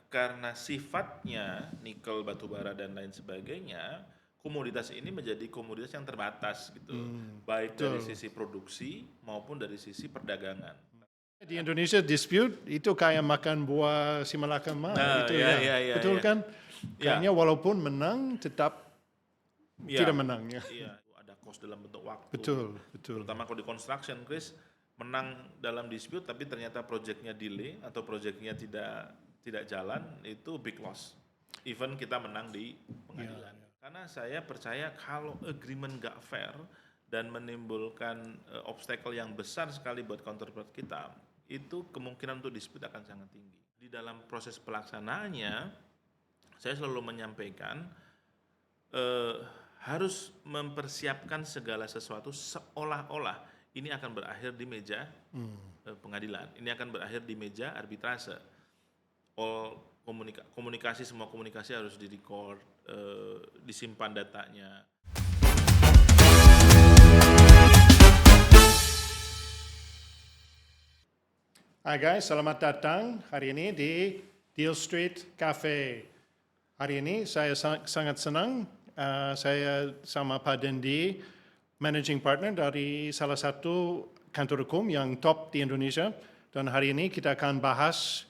karena sifatnya nikel, batu bara dan lain sebagainya, komoditas ini menjadi komoditas yang terbatas gitu. Baik dari Betul. sisi produksi maupun dari sisi perdagangan. Di Indonesia dispute itu kayak makan buah si malakama Nah, itu ya ya, ya ya betul ya. kan? Ya, Kayaknya walaupun menang tetap iya, tidak menang ya. iya. Ada cost dalam bentuk waktu. Betul, betul. Terutama kalau di construction, Chris, menang dalam dispute tapi ternyata proyeknya delay atau proyeknya tidak jalan, itu big loss. Even kita menang di Ya, pengadilan. Karena saya percaya kalau agreement nggak fair dan menimbulkan obstacle yang besar sekali buat counterpart kita, itu kemungkinan untuk dispute akan sangat tinggi. Di dalam proses pelaksanaannya, saya selalu menyampaikan eh, harus mempersiapkan segala sesuatu seolah-olah ini akan berakhir di meja pengadilan, ini akan berakhir di meja arbitrase. All komunikasi semua komunikasi harus direcord, disimpan datanya. Hai guys, selamat datang hari ini di Deal Street Cafe. Hari ini saya sangat senang, saya sama Pak Dendi, Managing Partner dari salah satu kantor hukum yang top di Indonesia. Dan hari ini kita akan bahas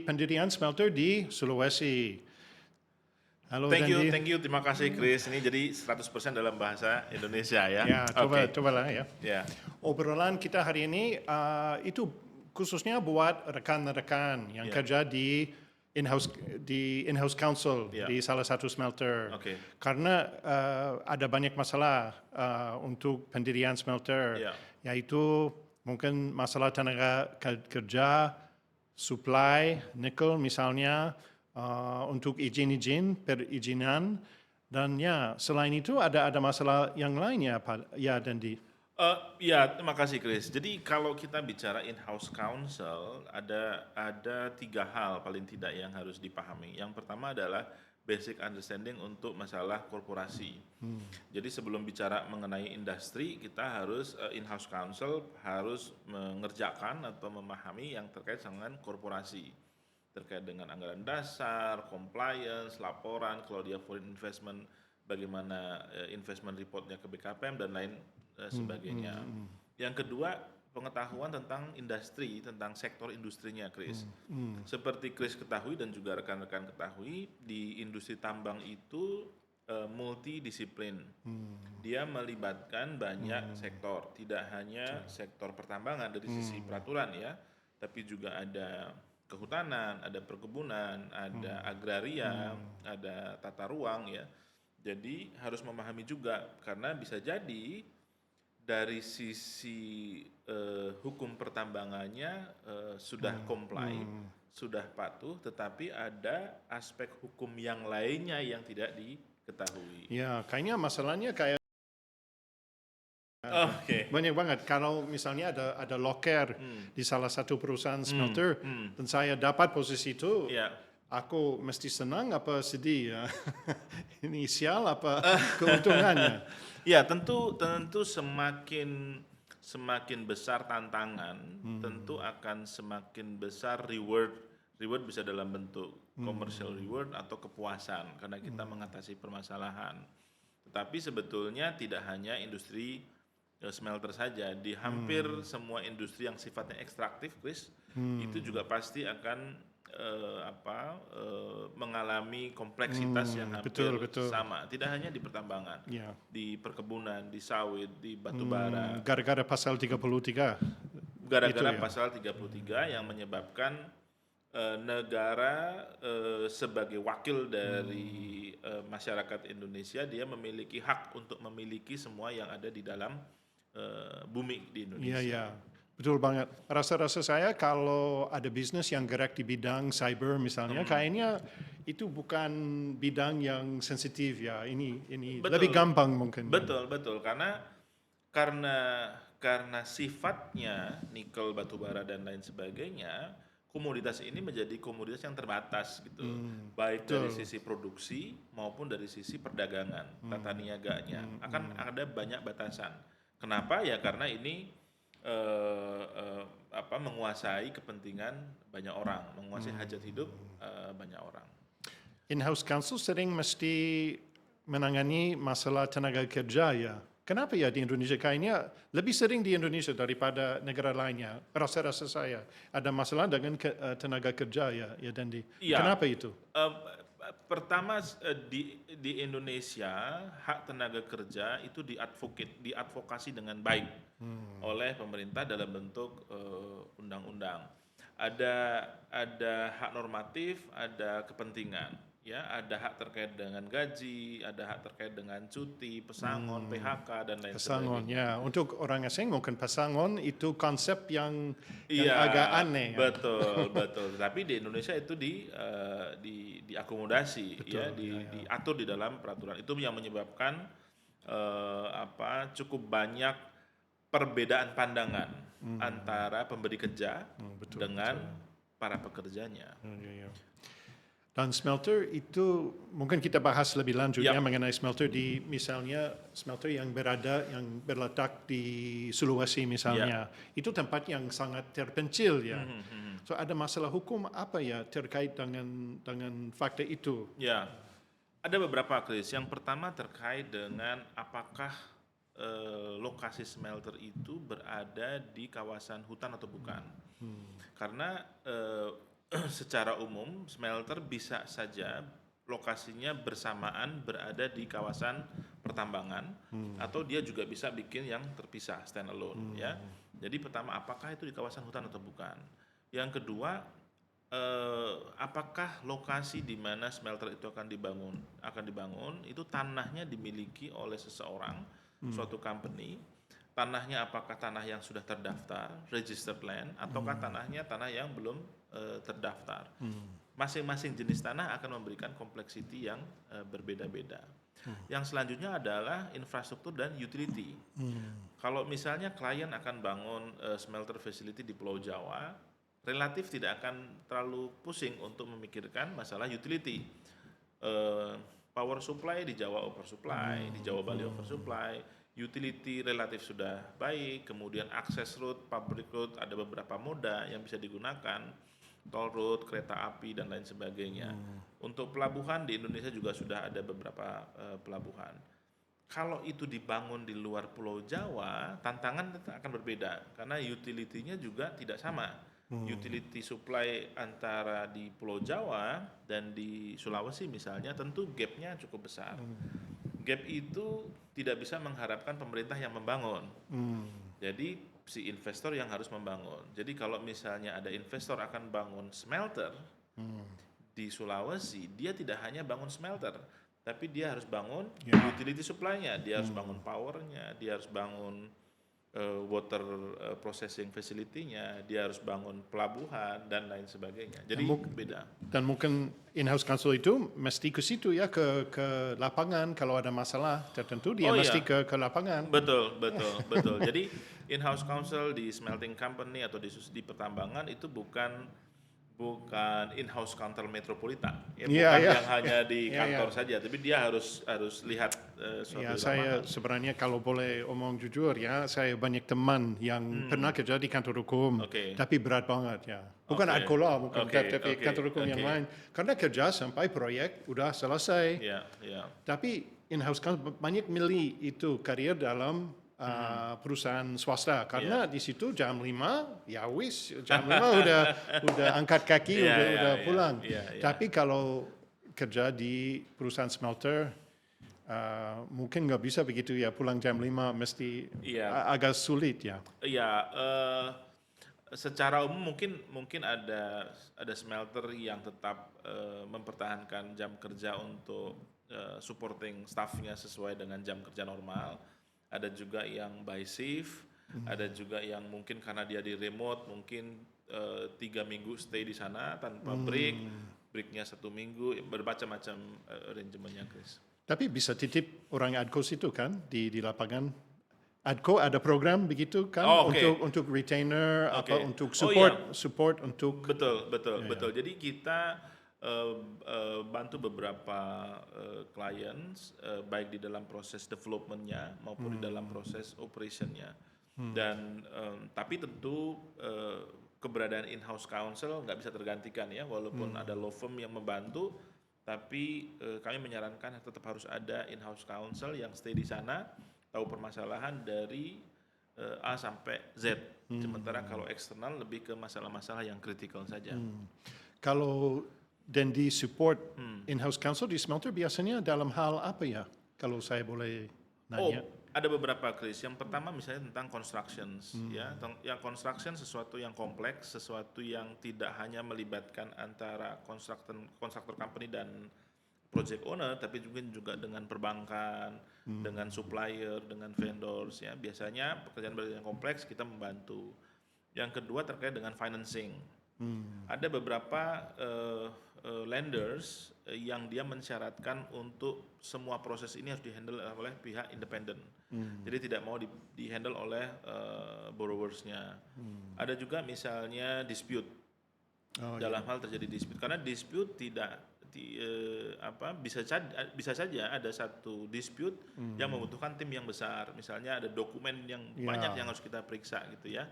pendirian smelter di Sulawesi. Halo Dendi. Thank you, terima kasih Chris. Ini jadi 100% dalam bahasa Indonesia ya. Ya, Oke. cobalah ya. Ya. Obrolan kita hari ini itu khususnya buat rekan-rekan yang Ya. kerja di in-house council Ya. di salah satu smelter. Oke. Karena ada banyak masalah untuk pendirian smelter, Ya. yaitu mungkin masalah tenaga kerja, supply, nikel misalnya, untuk perizinan, dan ya selain itu ada masalah yang lainnya Pak ya Dendi. Ya, terima kasih Chris. Jadi kalau kita bicara in-house counsel, ada 3 hal paling tidak yang harus dipahami. Yang pertama adalah basic understanding untuk masalah korporasi. Jadi sebelum bicara mengenai industri, kita harus in-house counsel harus mengerjakan atau memahami yang terkait dengan korporasi. Terkait dengan anggaran dasar, compliance, laporan, kalau dia foreign investment, bagaimana investment reportnya ke BKPM dan lain sebagainya. Yang kedua, pengetahuan tentang industri, tentang sektor industrinya, Chris. Seperti Chris ketahui dan juga rekan-rekan ketahui, di industri tambang itu multidisiplin. Dia melibatkan banyak sektor, tidak hanya sektor pertambangan dari sisi peraturan ya, tapi juga ada kehutanan, ada perkebunan, ada agraria, ada tata ruang ya. Jadi harus memahami juga karena bisa jadi dari sisi hukum pertambangannya sudah comply, sudah patuh, tetapi ada aspek hukum yang lainnya yang tidak diketahui. Ya, kayaknya masalahnya kayak Oke. banyak banget. Kalau misalnya ada loker di salah satu perusahaan smelter dan saya dapat posisi itu, Ya. aku mesti senang apa sedih ya? Ini sial apa keuntungannya? Ya, tentu semakin besar tantangan, tentu akan semakin besar reward. Reward bisa dalam bentuk commercial reward atau kepuasan karena kita mengatasi permasalahan. Tetapi sebetulnya tidak hanya industri smelter saja, di hampir semua industri yang sifatnya ekstraktif, Chris, itu juga pasti akan mengalami kompleksitas yang hampir betul. sama. Tidak hanya di pertambangan, Ya. di perkebunan, di sawit, di batu bara. Gara-gara pasal 33. Gara-gara Itu ya. pasal 33 yang menyebabkan negara sebagai wakil dari masyarakat Indonesia, dia memiliki hak untuk memiliki semua yang ada di dalam bumi di Indonesia. Iya, betul banget. Rasa-rasa saya kalau ada bisnis yang gerak di bidang cyber misalnya, kayaknya itu bukan bidang yang sensitif ya. Ini Betul. lebih gampang mungkin. Betul. Karena sifatnya nikel, batu bara dan lain sebagainya, komoditas ini menjadi komoditas yang terbatas gitu. Baik dari sisi produksi maupun dari sisi perdagangan, tata niaganya akan ada banyak batasan. Kenapa? Ya karena ini menguasai kepentingan banyak orang, menguasai hajat hidup banyak orang. In-house counsel sering mesti menangani masalah tenaga kerja ya. Kenapa ya di Indonesia kayaknya lebih sering di Indonesia daripada negara lainnya? Rasa-rasa saya ada masalah dengan tenaga kerja ya Dendi. Iya. Kenapa itu? Eh, Pertama di Indonesia hak tenaga kerja itu diadvokasi dengan baik oleh pemerintah dalam bentuk undang-undang. Ada hak normatif, ada kepentingan, ya, ada hak terkait dengan gaji, ada hak terkait dengan cuti, pesangon, PHK dan lain Pesangon sebagainya. ya. Untuk orang asing mungkin pesangon itu konsep yang Iya, agak aneh. Ya. betul, betul. Tapi di Indonesia itu diakomodasi, ya, diatur di dalam peraturan. Itu yang menyebabkan cukup banyak perbedaan pandangan antara pemberi kerja dengan para pekerjanya. Ya. Dan smelter itu mungkin kita bahas lebih lanjut ya mengenai smelter di misalnya smelter yang berletak di Sulawesi misalnya. Itu tempat yang sangat terpencil ya. So ada masalah hukum apa ya terkait dengan fakta itu? Ya, ada beberapa, Chris. Yang pertama terkait dengan apakah lokasi smelter itu berada di kawasan hutan atau bukan. Karena secara umum smelter bisa saja lokasinya bersamaan berada di kawasan pertambangan atau dia juga bisa bikin yang terpisah, standalone, ya. Jadi pertama, apakah itu di kawasan hutan atau bukan. Yang kedua, apakah lokasi di mana smelter itu akan dibangun itu tanahnya dimiliki oleh seseorang, suatu company. Tanahnya apakah tanah yang sudah terdaftar, registered land, ataukah tanah yang belum terdaftar. Masing-masing jenis tanah akan memberikan kompleksiti yang berbeda-beda. Yang selanjutnya adalah infrastruktur dan utility. Kalau misalnya klien akan bangun smelter facility di Pulau Jawa, relatif tidak akan terlalu pusing untuk memikirkan masalah utility. Power supply di Jawa oversupply, di Jawa Bali oversupply, utility relatif sudah baik, kemudian akses route, public route, ada beberapa moda yang bisa digunakan, toll road, kereta api dan lain sebagainya. Untuk pelabuhan di Indonesia juga sudah ada beberapa pelabuhan. Kalau itu dibangun di luar Pulau Jawa, tantangan akan berbeda karena utility-nya juga tidak sama. Utility supply antara di Pulau Jawa dan di Sulawesi misalnya tentu gap-nya cukup besar. Gap itu tidak bisa mengharapkan pemerintah yang membangun. Jadi si investor yang harus membangun. Jadi kalau misalnya ada investor akan bangun smelter di Sulawesi, dia tidak hanya bangun smelter, tapi dia harus bangun utility supply-nya, dia harus bangun power-nya, dia harus bangun water processing facility-nya, dia harus bangun pelabuhan dan lain sebagainya. Jadi beda. Dan mungkin in-house counsel itu mesti ke situ ya ke lapangan kalau ada masalah tertentu dia mesti ke lapangan. Betul. Jadi in-house counsel di smelting company atau di pertambangan itu bukan in-house counter metropolitan, bukan yang hanya di kantor saja, tapi dia harus lihat suatu saya sebenarnya kalau boleh omong jujur ya, saya banyak teman yang pernah kerja di kantor hukum, tapi berat banget ya. Bukan adkola, bukan tapi kantor hukum yang lain. Karena kerja sampai proyek udah selesai. Tapi in-house counsel banyak milih itu karir dalam perusahaan swasta karena di situ jam 5 ya wis jam 5 udah angkat kaki udah pulang. Tapi kalau kerja di perusahaan smelter mungkin nggak bisa begitu ya, pulang jam 5 mesti agak sulit ya. Secara umum mungkin ada smelter yang tetap mempertahankan jam kerja untuk supporting staffnya sesuai dengan jam kerja normal. Ada juga yang by shift, ada juga yang mungkin karena dia di remote mungkin 3 minggu stay di sana tanpa breaknya 1 minggu, bermacam-macam arrangementnya, Chris. Tapi bisa titip orang ADCO situ kan di lapangan. ADCO ada program begitu kan untuk retainer apa untuk support untuk betul. Jadi kita bantu beberapa clients baik di dalam proses development-nya maupun di dalam proses operation-nya. Dan tapi tentu keberadaan in-house counsel nggak bisa tergantikan ya, walaupun ada law firm yang membantu, tapi kami menyarankan tetap harus ada in-house counsel yang stay di sana, tahu permasalahan dari A sampai Z. Sementara kalau eksternal lebih ke masalah-masalah yang kritikal saja. Kalau dan di support in-house counsel di smelter biasanya dalam hal apa ya? Kalau saya boleh nanya. Ada beberapa, Chris. Yang pertama misalnya tentang constructions, ya. Yang construction sesuatu yang kompleks, sesuatu yang tidak hanya melibatkan antara kontraktor company dan project owner, tapi juga dengan perbankan, dengan supplier, dengan vendors, ya. Biasanya pekerjaan yang kompleks kita membantu. Yang kedua terkait dengan financing. Ada beberapa lenders yang dia mensyaratkan untuk semua proses ini harus dihandle oleh pihak independen. Jadi tidak mau dihandle oleh borrowersnya. Ada juga misalnya dispute. Dalam hal terjadi dispute, karena dispute bisa saja ada satu dispute yang membutuhkan tim yang besar. Misalnya ada dokumen yang banyak yang harus kita periksa gitu ya.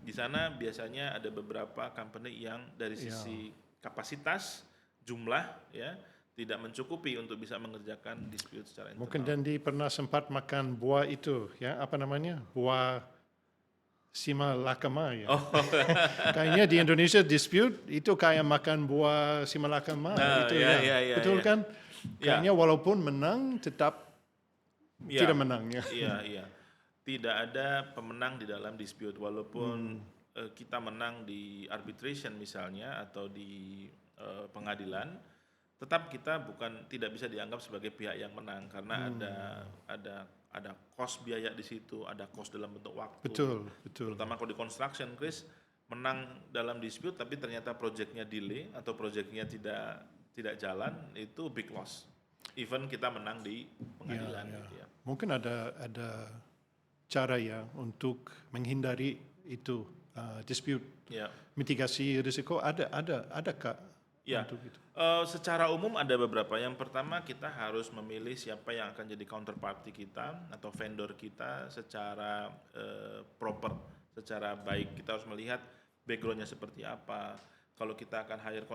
Di sana biasanya ada beberapa company yang dari sisi kapasitas, jumlah ya tidak mencukupi untuk bisa mengerjakan dispute secara internal. Mungkin Dendi pernah sempat makan buah itu ya, apa namanya? Buah simalakama ya. Kayaknya di Indonesia dispute itu kayak makan buah simalakama itu ya. Betul kan? Kayaknya walaupun menang tetap tidak menang ya. Iya. Tidak ada pemenang di dalam dispute, walaupun kita menang di arbitration misalnya atau di pengadilan, tetap kita tidak bisa dianggap sebagai pihak yang menang karena ada cost biaya di situ, ada cost dalam bentuk waktu. Betul. Terutama kalau di construction, Chris, menang dalam dispute tapi ternyata proyeknya delay atau proyeknya tidak jalan, itu big loss. Even kita menang di pengadilan. Gitu ya. Mungkin ada cara ya untuk menghindari itu dispute. Mitigasi risiko adakah? Ya, secara umum ada beberapa. Yang pertama kita harus memilih siapa yang akan jadi counterparty kita atau vendor kita secara proper, secara baik. Kita harus melihat backgroundnya seperti apa. Kalau kita akan hire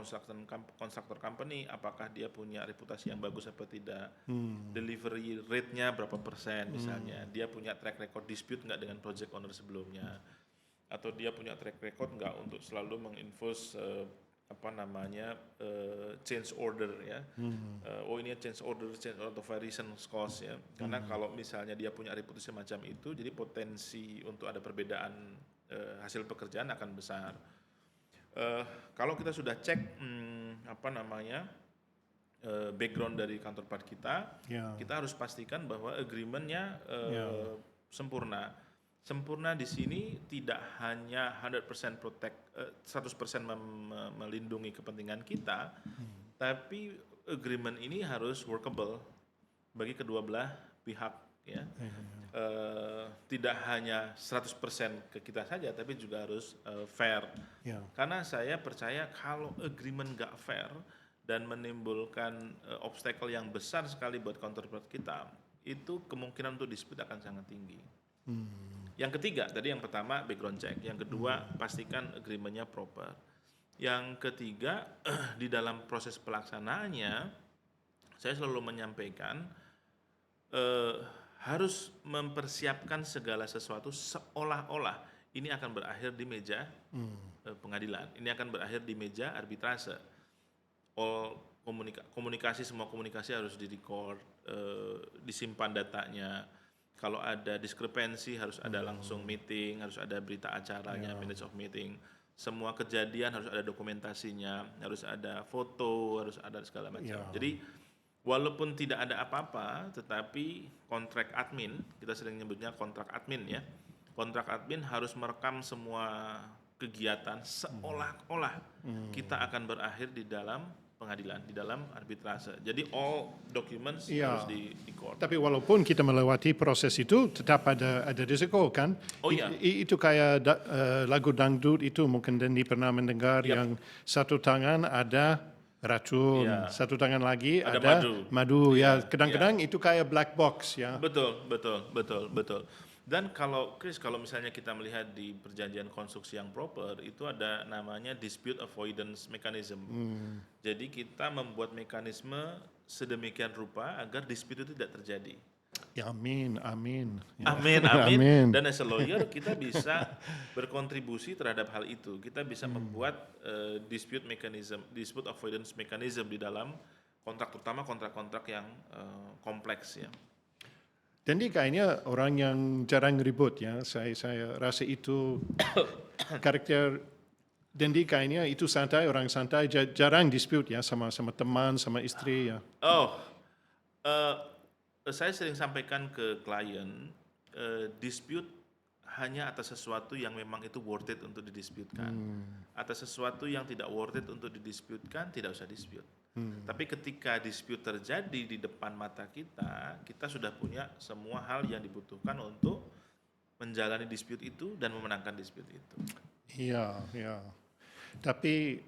constructor company, apakah dia punya reputasi yang bagus atau tidak? Delivery rate-nya berapa persen misalnya? Dia punya track record dispute nggak dengan project owner sebelumnya? Atau dia punya track record nggak untuk selalu menginfus change order ya. Ini change order of variation cost ya. Karena kalau misalnya dia punya reputasi semacam itu, jadi potensi untuk ada perbedaan hasil pekerjaan akan besar. Kalau kita sudah cek background dari counterpart kita, kita harus pastikan bahwa agreement-nya sempurna. Sempurna di sini tidak hanya 100% protect, 100% melindungi kepentingan kita, tapi agreement ini harus workable bagi kedua belah pihak ya. Tidak hanya 100% ke kita saja, tapi juga harus fair. Karena saya percaya kalau agreement nggak fair dan menimbulkan obstacle yang besar sekali buat counterpart kita, itu kemungkinan untuk dispute akan sangat tinggi. Yang ketiga, tadi yang pertama background check, yang kedua pastikan agreement-nya proper. Yang ketiga, di dalam proses pelaksanaannya, saya selalu menyampaikan harus mempersiapkan segala sesuatu seolah-olah ini akan berakhir di meja pengadilan, ini akan berakhir di meja arbitrase. Semua komunikasi harus direcord, disimpan datanya. Kalau ada diskrepensi harus ada langsung meeting, harus ada berita acaranya, minutes of meeting. Semua kejadian harus ada dokumentasinya, harus ada foto, harus ada segala macam. Jadi walaupun tidak ada apa-apa, tetapi kontrak admin, kita sering nyebutnya kontrak admin ya. Kontrak admin harus merekam semua kegiatan seolah-olah kita akan berakhir di dalam pengadilan, di dalam arbitrase. Jadi all documents harus di-record. Tapi walaupun kita melewati proses itu, tetap ada risiko kan? Itu kayak lagu dangdut itu mungkin Dendi pernah mendengar yang satu tangan ada racun, satu tangan lagi ada madu. Ya, kadang-kadang itu kayak black box ya. Betul. Dan Chris, kalau misalnya kita melihat di perjanjian konstruksi yang proper, itu ada namanya dispute avoidance mechanism. Jadi kita membuat mekanisme sedemikian rupa agar dispute itu tidak terjadi. Ya, amin, amin. Ya. Amin, amin. Amin. Dan as a lawyer kita bisa berkontribusi terhadap hal itu. Kita bisa membuat dispute avoidance mechanism di dalam kontrak, terutama kontrak-kontrak yang kompleks ya. Dendi kayaknya orang yang jarang ribut ya. Saya rasa itu karakter Dendi kayaknya itu santai, orang santai, jarang dispute ya sama teman, sama istri ya. Saya sering sampaikan ke klien, dispute hanya atas sesuatu yang memang itu worth it untuk didisputekan. Atas sesuatu yang tidak worth it untuk didisputekan, tidak usah dispute. Tapi ketika dispute terjadi di depan mata kita, kita sudah punya semua hal yang dibutuhkan untuk menjalani dispute itu dan memenangkan dispute itu. Iya, iya. Tapi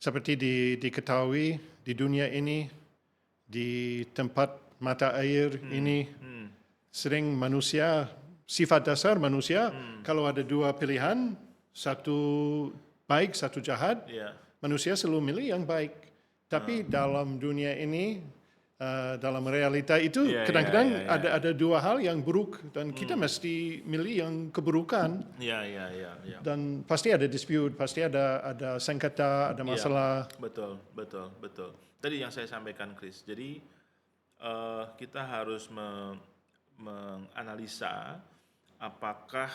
seperti diketahui di dunia ini, di tempat mata air ini, sering manusia, sifat dasar manusia, kalau ada dua pilihan, satu baik, satu jahat, manusia selalu milih yang baik. Tapi dalam dunia ini, dalam realita itu kadang-kadang ada dua hal yang buruk dan kita mesti milih yang keburukan. Dan pasti ada dispute, pasti ada sengketa, ada masalah. Betul. Tadi yang saya sampaikan, Chris. Jadi kita harus menganalisa apakah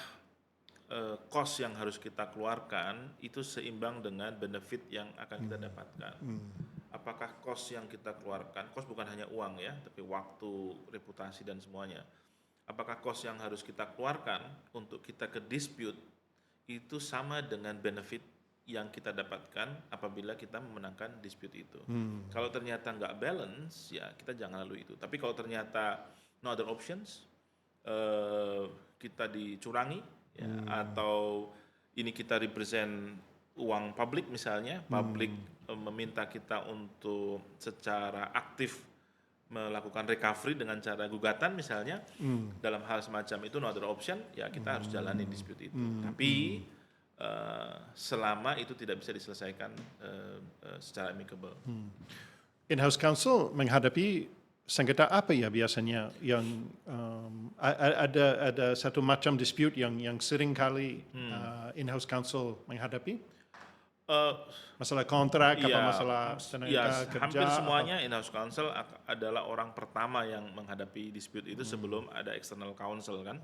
cost yang harus kita keluarkan itu seimbang dengan benefit yang akan kita dapatkan. Apakah cost yang kita keluarkan, cost bukan hanya uang ya, tapi waktu, reputasi dan semuanya. Apakah cost yang harus kita keluarkan untuk kita ke dispute itu sama dengan benefit yang kita dapatkan apabila kita memenangkan dispute itu. Kalau ternyata nggak balance, ya kita jangan lalu itu. Tapi kalau ternyata no other options, kita dicurangi, ya, atau ini kita represent uang publik misalnya, publik meminta kita untuk secara aktif melakukan recovery dengan cara gugatan misalnya, dalam hal semacam itu no other option, ya kita harus jalani dispute itu. Tapi selama itu tidak bisa diselesaikan secara amicable. In-house counsel menghadapi sengketa apa ya biasanya yang ada satu macam dispute yang sering kali in-house counsel menghadapi? Masalah kontrak, apa masalah tenaga kerja? Hampir semuanya in-house counsel adalah orang pertama yang menghadapi dispute itu sebelum ada external counsel kan.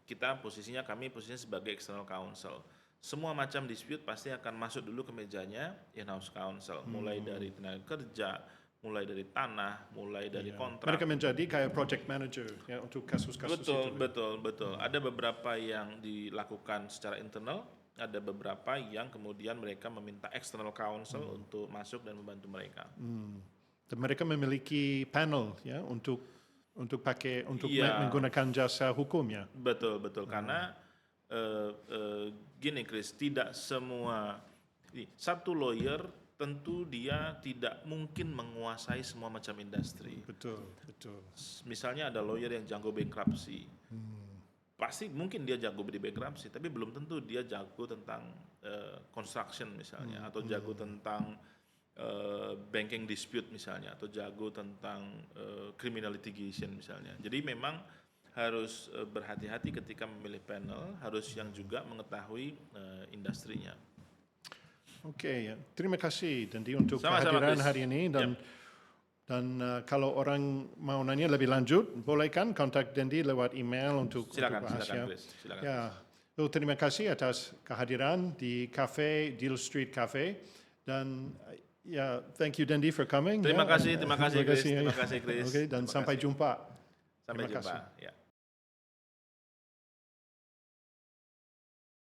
Kami posisinya sebagai external counsel. Semua macam dispute pasti akan masuk dulu ke mejanya in-house counsel, mulai dari tenaga kerja, mulai dari tanah, mulai dari kontrak. Mereka menjadi kayak project manager ya untuk kasus-kasus itu. Betul. Ada beberapa yang dilakukan secara internal, ada beberapa yang kemudian mereka meminta external counsel untuk masuk dan membantu mereka. Dan mereka memiliki panel ya untuk menggunakan jasa hukum ya. Betul. Karena gini Chris, tidak semua satu lawyer tentu dia tidak mungkin menguasai semua macam industri. Betul. Misalnya ada lawyer yang jago bankruptcy. Pasti mungkin dia jago di bankruptcy, tapi belum tentu dia jago tentang construction misalnya, atau jago tentang banking dispute misalnya, atau jago tentang criminal litigation misalnya. Jadi memang harus berhati-hati ketika memilih panel, harus yang juga mengetahui industrinya. Oke, terima kasih Dendi untuk Sama-sama, kehadiran Chris. hari ini dan kalau orang mau nanya lebih lanjut, boleh kan kontak Dendi lewat email untuk bahas ya. Chris. Silakan. Ya, terima kasih atas kehadiran di Cafe Deal Street Cafe dan ya, thank you Dendi for coming. Terima kasih Chris. Oke, dan sampai jumpa. Sampai Terima jumpa. kasih. Ya.